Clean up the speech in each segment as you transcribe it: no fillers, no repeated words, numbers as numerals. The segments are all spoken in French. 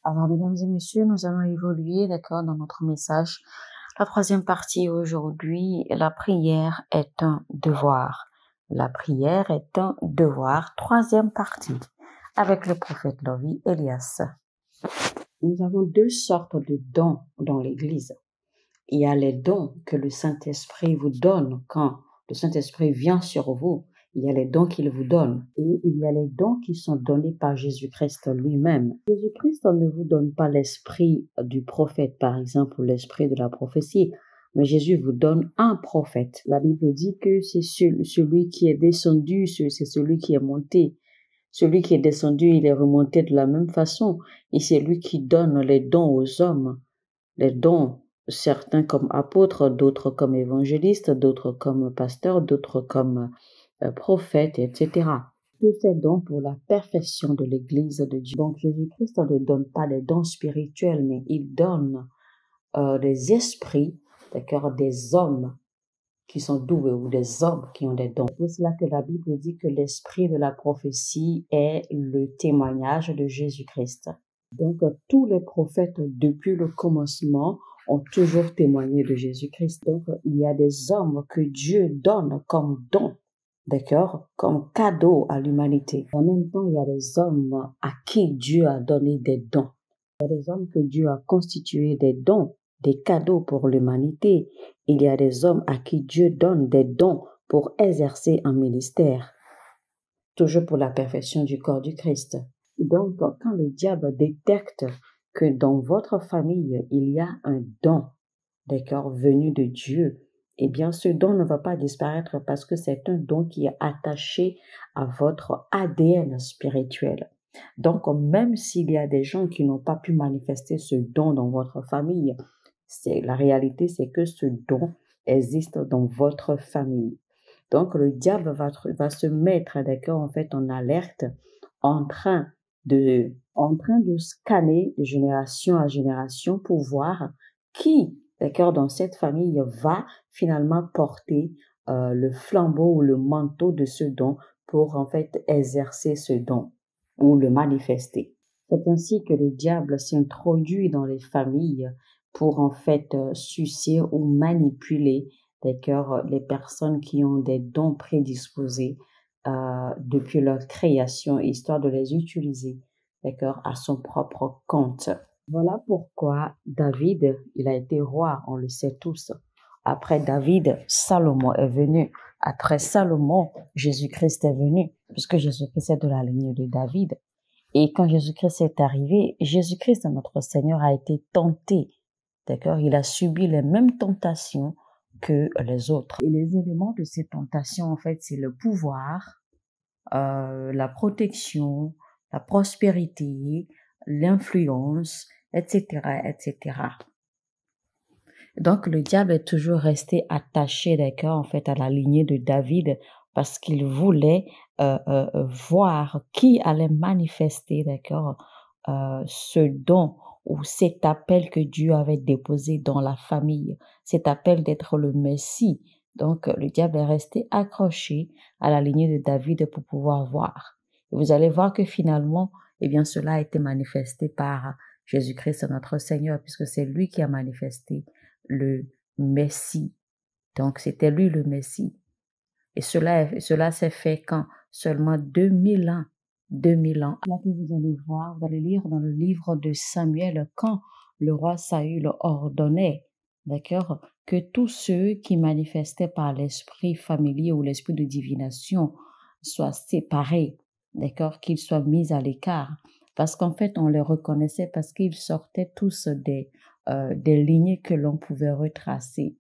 Alors, mesdames et messieurs, nous allons évoluer, d'accord, dans notre message. La troisième partie aujourd'hui, la prière est un devoir. La prière est un devoir. Troisième partie, avec le prophète Lovi Elias. Nous avons deux sortes de dons dans l'Église. Il y a les dons que le Saint-Esprit vous donne quand le Saint-Esprit vient sur vous. Il y a les dons qu'il vous donne et il y a les dons qui sont donnés par Jésus-Christ lui-même. Jésus-Christ ne vous donne pas l'esprit du prophète, par exemple, ou l'esprit de la prophétie, mais Jésus vous donne un prophète. La Bible dit que c'est celui qui est descendu, c'est celui qui est monté. Celui qui est descendu, il est remonté de la même façon et c'est lui qui donne les dons aux hommes. Les dons, certains comme apôtres, d'autres comme évangélistes, d'autres comme pasteurs, d'autres comme prophètes, etc. Tous ces dons pour la perfection de l'Église de Dieu. Donc Jésus-Christ ne donne pas les dons spirituels, mais il donne des esprits, d'accord, des hommes qui sont doués ou des hommes qui ont des dons. C'est pour cela que la Bible dit que l'esprit de la prophétie est le témoignage de Jésus-Christ. Donc, tous les prophètes, depuis le commencement, ont toujours témoigné de Jésus-Christ. Donc, il y a des hommes que Dieu donne comme don, d'accord, comme cadeau à l'humanité. En même temps, il y a des hommes à qui Dieu a donné des dons. Il y a des hommes que Dieu a constitués des dons, des cadeaux pour l'humanité. Il y a des hommes à qui Dieu donne des dons pour exercer un ministère, toujours pour la perfection du corps du Christ. Donc, quand le diable détecte que dans votre famille, il y a un don, d'accord, venu de Dieu, eh bien, ce don ne va pas disparaître parce que c'est un don qui est attaché à votre ADN spirituel. Donc, même s'il y a des gens qui n'ont pas pu manifester ce don dans votre famille, la réalité, c'est que ce don existe dans votre famille. Donc, le diable va se mettre, d'accord, en fait, en alerte, en train de scanner de génération à génération pour voir qui, d'accord, dans cette famille va finalement porter le flambeau ou le manteau de ce don pour, en fait, exercer ce don ou le manifester. C'est ainsi que le diable s'introduit dans les familles pour, en fait, sucer ou manipuler, d'accord, les personnes qui ont des dons prédisposés depuis leur création, histoire de les utiliser, d'accord, à son propre compte. Voilà pourquoi David, il a été roi, on le sait tous. Après David, Salomon est venu. Après Salomon, Jésus-Christ est venu, puisque Jésus-Christ est de la lignée de David. Et quand Jésus-Christ est arrivé, Jésus-Christ, notre Seigneur, a été tenté. D'accord? Il a subi les mêmes tentations que les autres. Et les éléments de ces tentations, en fait, c'est le pouvoir, la protection, la prospérité, l'influence, etc., etc. Donc, le diable est toujours resté attaché, d'accord, en fait, à la lignée de David parce qu'il voulait voir qui allait manifester, d'accord, ce don ou cet appel que Dieu avait déposé dans la famille, cet appel d'être le Messie. Donc, le diable est resté accroché à la lignée de David pour pouvoir voir. Et vous allez voir que finalement, eh bien, cela a été manifesté par Jésus-Christ, notre Seigneur, puisque c'est lui qui a manifesté le Messie. Donc, c'était lui le Messie. Et cela s'est fait quand seulement 2000 ans. 2000 ans. Là que vous allez voir, vous allez lire dans le livre de Samuel, quand le roi Saül ordonnait, d'accord, que tous ceux qui manifestaient par l'esprit familier ou l'esprit de divination soient séparés, d'accord, qu'ils soient mis à l'écart. Parce qu'en fait, on les reconnaissait parce qu'ils sortaient tous des lignées que l'on pouvait retracer.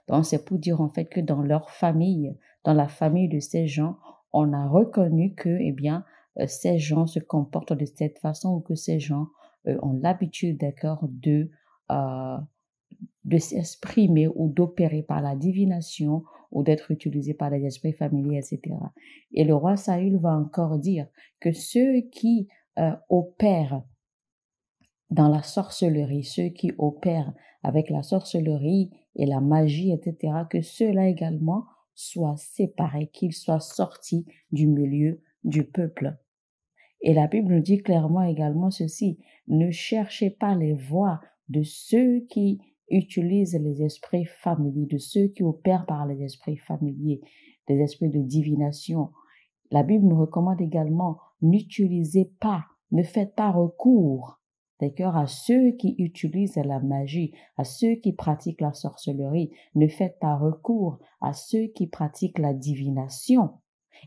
Donc, c'est pour dire en fait que dans leur famille, dans la famille de ces gens, on a reconnu que, eh bien, ces gens se comportent de cette façon ou que ces gens ont l'habitude, d'accord, de s'exprimer ou d'opérer par la divination ou d'être utilisés par les esprits familiers, etc. Et le roi Saül va encore dire que ceux qui opèrent dans la sorcellerie, ceux qui opèrent avec la sorcellerie et la magie, etc., que ceux-là également soient séparés, qu'ils soient sortis du milieu du peuple. Et la Bible nous dit clairement également ceci, ne cherchez pas les voies de ceux qui utilisent les esprits familiers, de ceux qui opèrent par les esprits familiers, des esprits de divination. La Bible nous recommande également, n'utilisez pas, ne faites pas recours, d'accord, à ceux qui utilisent la magie, à ceux qui pratiquent la sorcellerie. Ne faites pas recours à ceux qui pratiquent la divination.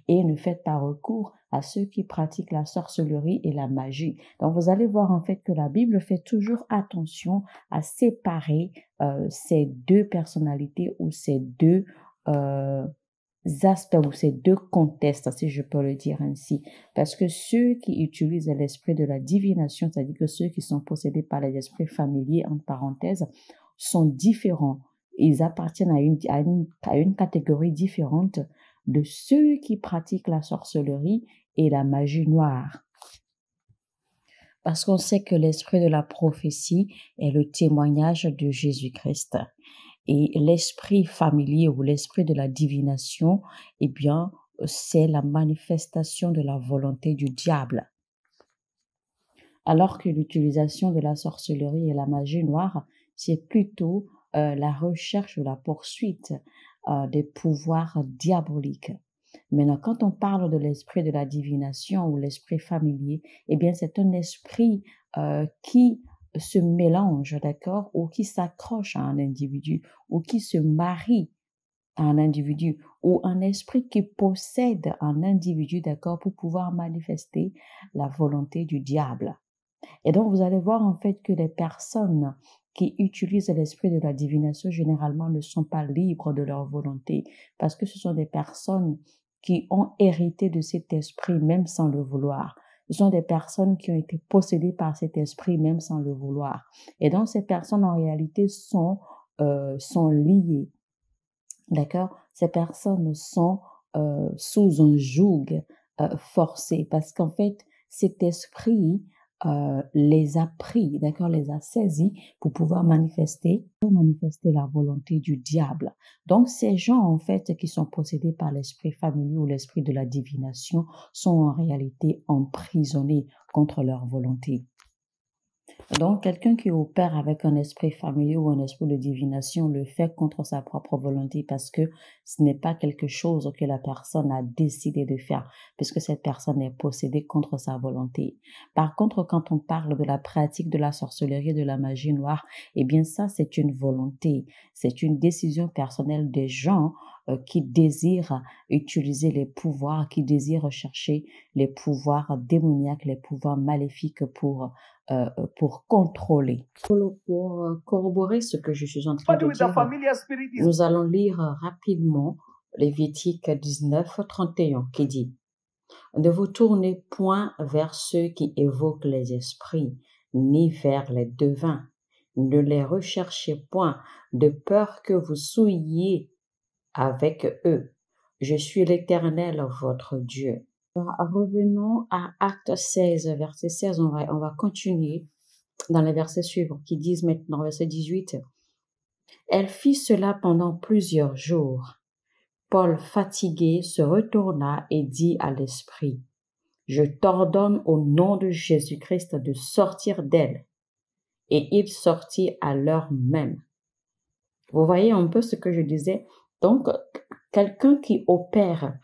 Et ne faites pas recours à ceux qui pratiquent la sorcellerie et la magie. Donc, vous allez voir en fait que la Bible fait toujours attention à séparer ces deux personnalités ou ces deux aspects ou ces deux contextes, si je peux le dire ainsi. Parce que ceux qui utilisent l'esprit de la divination, c'est-à-dire que ceux qui sont possédés par les esprits familiers, entre parenthèses, sont différents. Ils appartiennent à une catégorie différente de ceux qui pratiquent la sorcellerie et la magie noire. Parce qu'on sait que l'esprit de la prophétie est le témoignage de Jésus-Christ. Et l'esprit familier ou l'esprit de la divination, eh bien, c'est la manifestation de la volonté du diable. Alors que l'utilisation de la sorcellerie et la magie noire, c'est plutôt la recherche ou la poursuite des pouvoirs diaboliques. Maintenant, quand on parle de l'esprit de la divination ou l'esprit familier, eh bien, c'est un esprit qui se mélange, d'accord, ou qui s'accroche à un individu, ou qui se marie à un individu, ou un esprit qui possède un individu, d'accord, pour pouvoir manifester la volonté du diable. Et donc, vous allez voir en fait que les personnes qui utilisent l'esprit de la divination généralement ne sont pas libres de leur volonté parce que ce sont des personnes qui ont hérité de cet esprit même sans le vouloir. Ce sont des personnes qui ont été possédées par cet esprit même sans le vouloir. Et donc, ces personnes en réalité sont liées. D'accord? Ces personnes sont sous un joug forcé parce qu'en fait, cet esprit les a pris, d'accord, les a saisis pour pouvoir manifester la volonté du diable. Donc, ces gens, en fait, qui sont possédés par l'esprit familier ou l'esprit de la divination sont en réalité emprisonnés contre leur volonté. Donc, quelqu'un qui opère avec un esprit familier ou un esprit de divination le fait contre sa propre volonté parce que ce n'est pas quelque chose que la personne a décidé de faire, puisque cette personne est possédée contre sa volonté. Par contre, quand on parle de la pratique de la sorcellerie, de la magie noire, eh bien ça, c'est une volonté, c'est une décision personnelle des gens qui désirent utiliser les pouvoirs, qui désirent chercher les pouvoirs démoniaques, les pouvoirs maléfiques pour contrôler. Pour corroborer ce que je suis en train de dire, nous allons lire rapidement Lévitique 19, 31 qui dit « Ne vous tournez point vers ceux qui évoquent les esprits, ni vers les devins. Ne les recherchez point, de peur que vous souilliez avec eux. Je suis l'Éternel, votre Dieu. » Revenons à Acte 16, verset 16. On va continuer dans les versets suivants qui disent maintenant, verset 18. Elle fit cela pendant plusieurs jours. Paul, fatigué, se retourna et dit à l'esprit, « Je t'ordonne au nom de Jésus-Christ de sortir d'elle. » Et il sortit à l'heure même. Vous voyez un peu ce que je disais? Donc, quelqu'un qui opère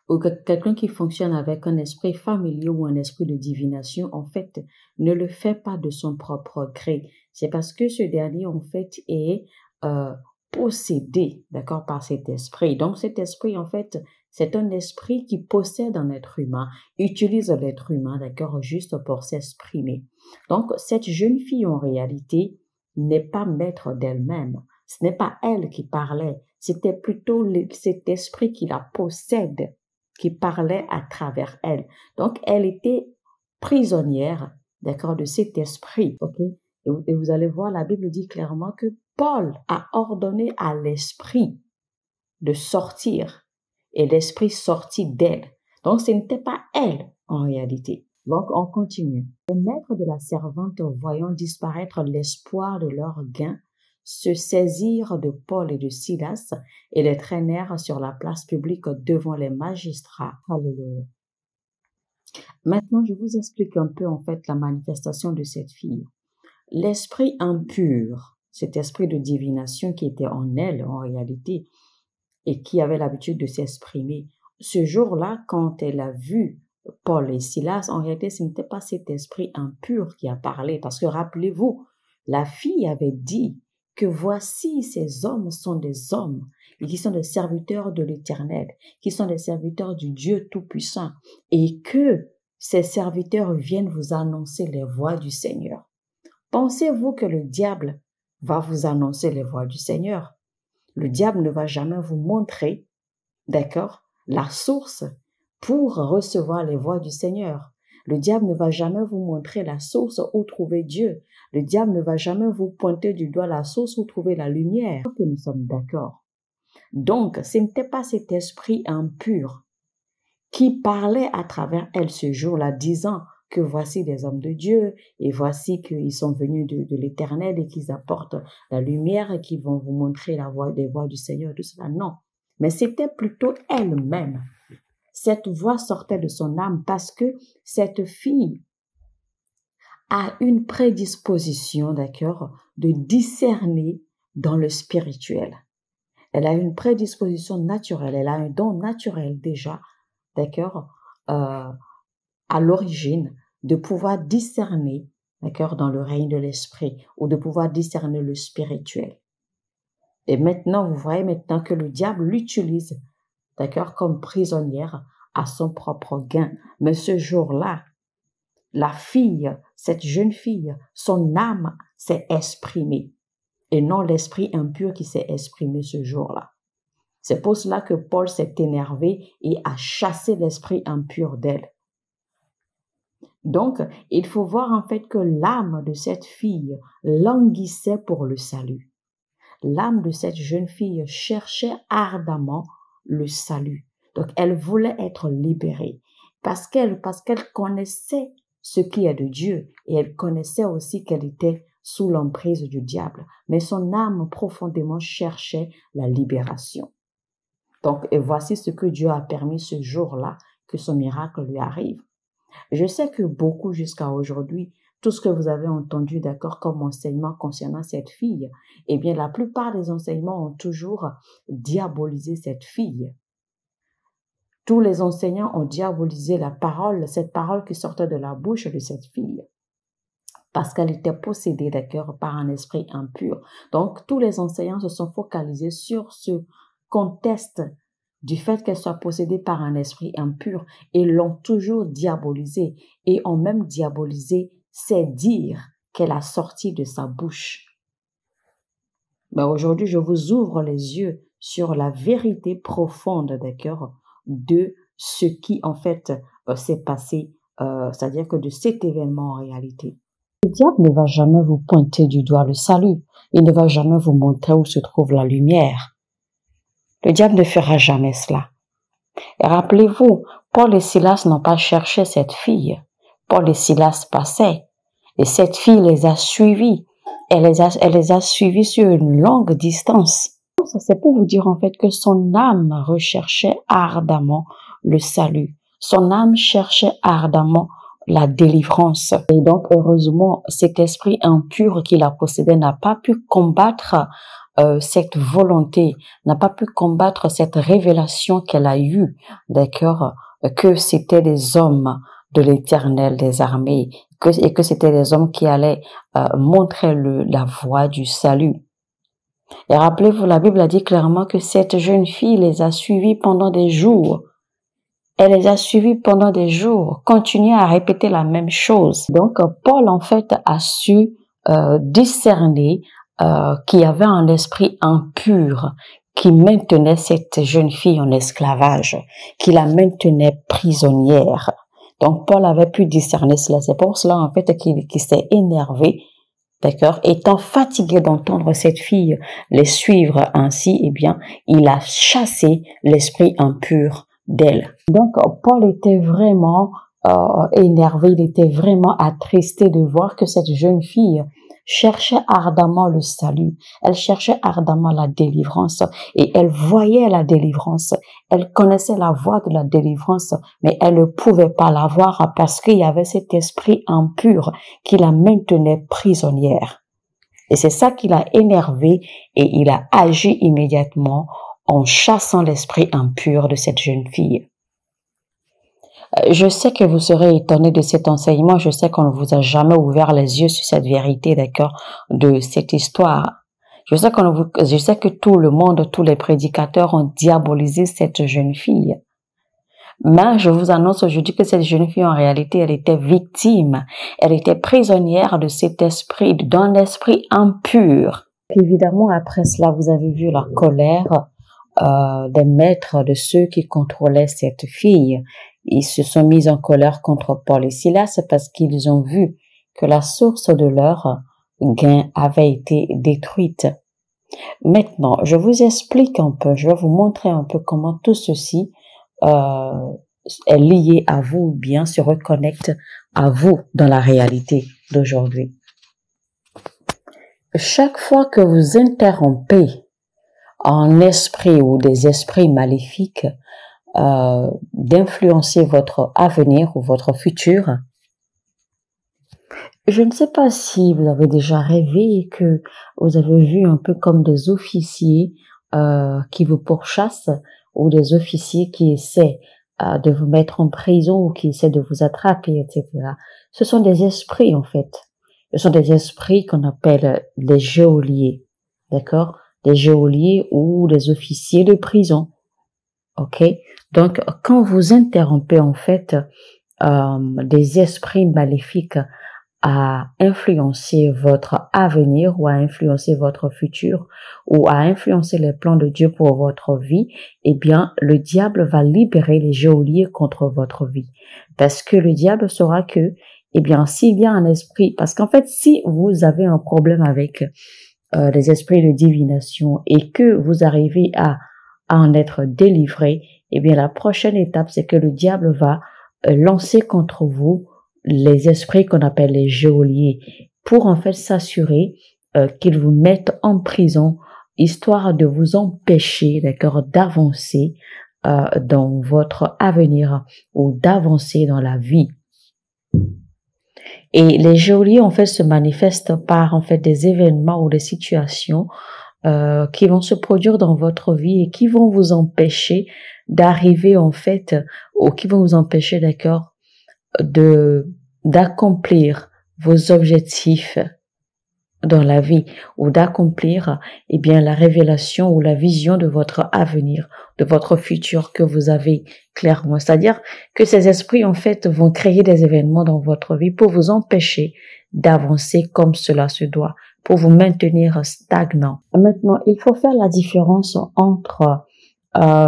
ou quelqu'un qui fonctionne avec un esprit familier ou un esprit de divination, en fait, ne le fait pas de son propre gré. C'est parce que ce dernier, en fait, est possédé, d'accord, par cet esprit. Donc, cet esprit, en fait, c'est un esprit qui possède un être humain, utilise l'être humain, d'accord, juste pour s'exprimer. Donc, cette jeune fille, en réalité, n'est pas maître d'elle-même. Ce n'est pas elle qui parlait, c'était plutôt cet esprit qui la possède, qui parlait à travers elle. Donc, elle était prisonnière, d'accord, de cet esprit, ok? Et vous allez voir, la Bible dit clairement que Paul a ordonné à l'esprit de sortir et l'esprit sortit d'elle. Donc, ce n'était pas elle en réalité. Donc, on continue. Les maîtres de la servante, voyant disparaître l'espoir de leur gain, se saisirent de Paul et de Silas et les traînèrent sur la place publique devant les magistrats. Alléluia. Maintenant, je vous explique un peu en fait la manifestation de cette fille. L'esprit impur, cet esprit de divination qui était en elle en réalité et qui avait l'habitude de s'exprimer, ce jour-là, quand elle a vu Paul et Silas, en réalité, ce n'était pas cet esprit impur qui a parlé, parce que rappelez-vous, la fille avait dit que voici ces hommes sont des hommes et qui sont des serviteurs de l'Éternel, qui sont des serviteurs du Dieu Tout-Puissant et que ces serviteurs viennent vous annoncer les voies du Seigneur. Pensez-vous que le diable va vous annoncer les voies du Seigneur? Le diable ne va jamais vous montrer, d'accord, la source pour recevoir les voies du Seigneur. Le diable ne va jamais vous montrer la source où trouver Dieu. Le diable ne va jamais vous pointer du doigt la source où trouver la lumière. Que nous sommes d'accord. Donc, ce n'était pas cet esprit impur qui parlait à travers elle ce jour-là, disant que voici des hommes de Dieu et voici qu'ils sont venus de l'Éternel et qu'ils apportent la lumière et qu'ils vont vous montrer la voie des voies du Seigneur, tout cela. Non, mais c'était plutôt elle-même. Cette voix sortait de son âme parce que cette fille a une prédisposition, d'accord, de discerner dans le spirituel. Elle a une prédisposition naturelle, elle a un don naturel déjà, d'accord, à l'origine, de pouvoir discerner, d'accord, dans le règne de l'esprit, ou de pouvoir discerner le spirituel. Et maintenant, vous voyez maintenant que le diable l'utilise, d'accord, comme prisonnière à son propre gain. Mais ce jour-là, la fille, cette jeune fille, son âme s'est exprimée, et non l'esprit impur qui s'est exprimé ce jour-là. C'est pour cela que Paul s'est énervé et a chassé l'esprit impur d'elle. Donc, il faut voir en fait que l'âme de cette fille languissait pour le salut. L'âme de cette jeune fille cherchait ardemment le salut. Donc, elle voulait être libérée parce qu'elle connaissait ce qui est de Dieu et elle connaissait aussi qu'elle était sous l'emprise du diable. Mais son âme profondément cherchait la libération. Donc, et voici ce que Dieu a permis ce jour-là que ce miracle lui arrive. Je sais que beaucoup jusqu'à aujourd'hui, tout ce que vous avez entendu, d'accord, comme enseignement concernant cette fille, eh bien, la plupart des enseignements ont toujours diabolisé cette fille. Tous les enseignants ont diabolisé la parole, cette parole qui sortait de la bouche de cette fille, parce qu'elle était possédée, d'accord, par un esprit impur. Donc, tous les enseignants se sont focalisés sur ce contexte du fait qu'elle soit possédée par un esprit impur et l'ont toujours diabolisée et ont même diabolisé ses dires qu'elle a sortis de sa bouche. Mais aujourd'hui, je vous ouvre les yeux sur la vérité profonde, d'accord, de ce qui en fait s'est passé, c'est-à-dire que de cet événement en réalité. Le diable ne va jamais vous pointer du doigt le salut. Il ne va jamais vous montrer où se trouve la lumière. Le diable ne fera jamais cela. Et rappelez-vous, Paul et Silas n'ont pas cherché cette fille. Paul et Silas passaient. Et cette fille les a suivis. Elle les a suivis sur une longue distance. Ça, c'est pour vous dire en fait que son âme recherchait ardemment le salut. Son âme cherchait ardemment la délivrance. Et donc, heureusement, cet esprit impur qui la possédait n'a pas pu combattre cette volonté, n'a pas pu combattre cette révélation qu'elle a eue, d'accord, que c'était des hommes de l'Éternel des armées, et que c'était des hommes qui allaient montrer la voie du salut. Et rappelez-vous, la Bible a dit clairement que cette jeune fille les a suivis pendant des jours. Elle les a suivis pendant des jours, continuait à répéter la même chose. Donc, Paul, en fait, a su discerner qu'il y avait un esprit impur qui maintenait cette jeune fille en esclavage, qui la maintenait prisonnière. Donc, Paul avait pu discerner cela. C'est pour cela, en fait, qu'il s'est énervé, d'accord, étant fatigué d'entendre cette fille les suivre ainsi, eh bien, il a chassé l'esprit impur d'elle. Donc, Paul était vraiment énervé, il était vraiment attristé de voir que cette jeune fille cherchait ardemment le salut, elle cherchait ardemment la délivrance et elle voyait la délivrance, elle connaissait la voie de la délivrance, mais elle ne pouvait pas la voir parce qu'il y avait cet esprit impur qui la maintenait prisonnière. Et c'est ça qui l'a énervé et il a agi immédiatement en chassant l'esprit impur de cette jeune fille. Je sais que vous serez étonnés de cet enseignement. Je sais qu'on ne vous a jamais ouvert les yeux sur cette vérité, d'accord, de cette histoire. Je sais que tout le monde, tous les prédicateurs ont diabolisé cette jeune fille. Mais je vous annonce aujourd'hui que cette jeune fille, en réalité, elle était victime. Elle était prisonnière de cet esprit, d'un esprit impur. Évidemment, après cela, vous avez vu la colère des maîtres, de ceux qui contrôlaient cette fille. Ils se sont mis en colère contre Paul et Silas parce qu'ils ont vu que la source de leur gain avait été détruite. Maintenant, je vous explique un peu, je vais vous montrer un peu comment tout ceci est lié à vous ou bien se reconnecte à vous dans la réalité d'aujourd'hui. Chaque fois que vous interrompez un esprit ou des esprits maléfiques d'influencer votre avenir ou votre futur. Je ne sais pas si vous avez déjà rêvé et que vous avez vu un peu comme des officiers qui vous pourchassent ou des officiers qui essaient de vous mettre en prison ou qui essaient de vous attraper, etc. Ce sont des esprits en fait. Ce sont des esprits qu'on appelle les geôliers, d'accord? Des geôliers ou des officiers de prison. Ok, donc quand vous interrompez en fait des esprits maléfiques à influencer votre avenir ou à influencer votre futur ou à influencer les plans de Dieu pour votre vie, eh bien le diable va libérer les geôliers contre votre vie, parce que le diable saura que, eh bien s'il y a un esprit, parce qu'en fait si vous avez un problème avec les esprits de divination et que vous arrivez à en être délivré, eh bien la prochaine étape, c'est que le diable va lancer contre vous les esprits qu'on appelle les geôliers pour en fait s'assurer qu'ils vous mettent en prison, histoire de vous empêcher, d'accord, d'avancer dans votre avenir ou d'avancer dans la vie. Et les geôliers en fait se manifestent par en fait des événements ou des situations qui vont se produire dans votre vie et qui vont vous empêcher d'arriver en fait, ou qui vont vous empêcher, d'accord, d'accomplir vos objectifs dans la vie ou d'accomplir, eh bien, la révélation ou la vision de votre avenir, de votre futur que vous avez clairement. C'est-à-dire que ces esprits, en fait, vont créer des événements dans votre vie pour vous empêcher d'avancer comme cela se doit, pour vous maintenir stagnant. Maintenant, il faut faire la différence entre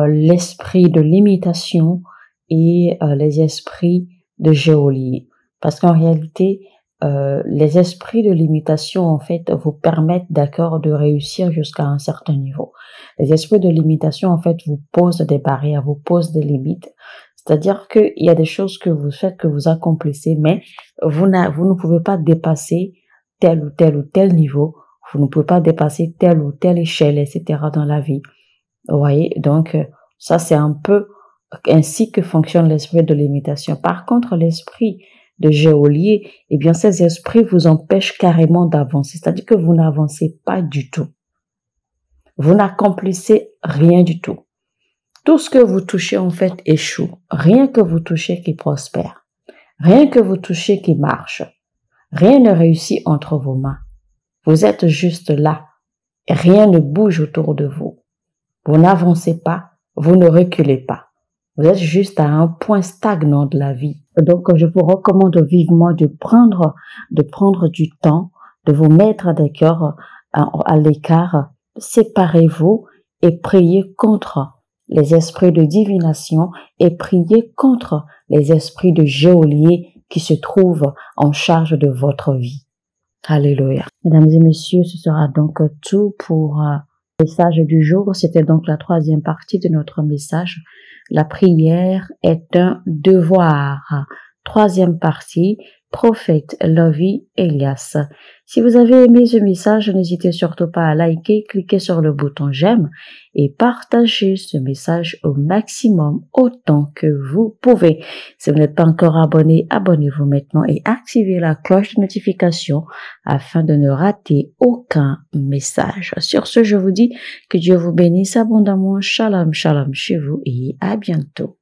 l'esprit de limitation et les esprits de geôlier. Parce qu'en réalité, les esprits de limitation, en fait, vous permettent, d'accord, de réussir jusqu'à un certain niveau. Les esprits de limitation, en fait, vous posent des barrières, vous posent des limites. C'est-à-dire qu'il y a des choses que vous faites, que vous accomplissez, mais vous ne pouvez pas dépasser tel ou tel ou tel niveau. Vous ne pouvez pas dépasser telle ou telle échelle, etc. dans la vie. Vous voyez? Donc, ça, c'est un peu ainsi que fonctionne l'esprit de limitation. Par contre, l'esprit de geôlier, eh bien, ces esprits vous empêchent carrément d'avancer. C'est-à-dire que vous n'avancez pas du tout. Vous n'accomplissez rien du tout. Tout ce que vous touchez, en fait, échoue. Rien que vous touchez qui prospère. Rien que vous touchez qui marche. Rien ne réussit entre vos mains. Vous êtes juste là. Et rien ne bouge autour de vous. Vous n'avancez pas. Vous ne reculez pas. Vous êtes juste à un point stagnant de la vie. Donc, je vous recommande vivement de prendre du temps, de vous mettre d'accord à l'écart. Séparez-vous et priez contre les esprits de divination et priez contre les esprits de geôlier qui se trouvent en charge de votre vie. Alléluia. Mesdames et messieurs, ce sera donc tout pour le message du jour. C'était donc la 3e partie de notre message. La prière est un devoir. 3e partie, Prophète Lovey Elias. Si vous avez aimé ce message, n'hésitez surtout pas à liker, cliquer sur le bouton j'aime et partagez ce message au maximum autant que vous pouvez. Si vous n'êtes pas encore abonné, abonnez-vous maintenant et activez la cloche de notification afin de ne rater aucun message. Sur ce, je vous dis que Dieu vous bénisse abondamment. Shalom, shalom chez vous et à bientôt.